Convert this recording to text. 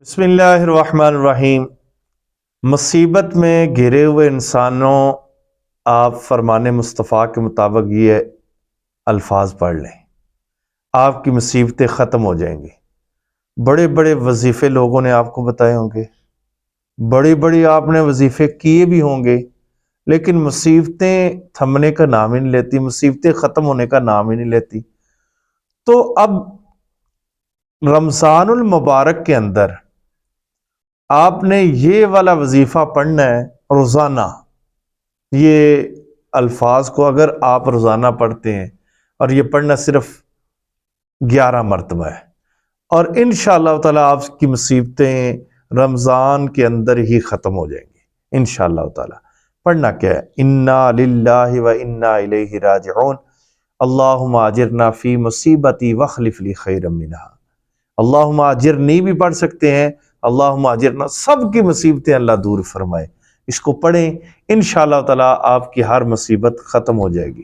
بسم اللہ الرحمن الرحیم۔ مصیبت میں گھرے ہوئے انسانوں، آپ فرمان مصطفیٰ کے مطابق یہ الفاظ پڑھ لیں، آپ کی مصیبتیں ختم ہو جائیں گی۔ بڑے بڑے وظیفے لوگوں نے آپ کو بتائے ہوں گے، بڑی آپ نے وظیفے کیے بھی ہوں گے، لیکن مصیبتیں تھمنے کا نام ہی نہیں لیتی، مصیبتیں ختم ہونے کا نام ہی نہیں لیتی۔ تو اب رمضان المبارک کے اندر آپ نے یہ والا وظیفہ پڑھنا ہے روزانہ۔ یہ الفاظ کو اگر آپ روزانہ پڑھتے ہیں، اور یہ پڑھنا صرف 11 مرتبہ ہے، اور انشاءاللہ تعالی آپ کی مصیبتیں رمضان کے اندر ہی ختم ہو جائیں گی انشاءاللہ تعالی۔ پڑھنا کیا ہے؟ انا للہ و انا الیہ راجعون، اللہم اجرنا فی مصیبتی واخلف لی خیرا منہا۔ اللہم اجرنی بھی پڑھ سکتے ہیں، اللہم اجرنا، سب کی مصیبتیں اللہ دور فرمائے۔ اس کو پڑھیں، انشاءاللہ تعالی آپ کی ہر مصیبت ختم ہو جائے گی۔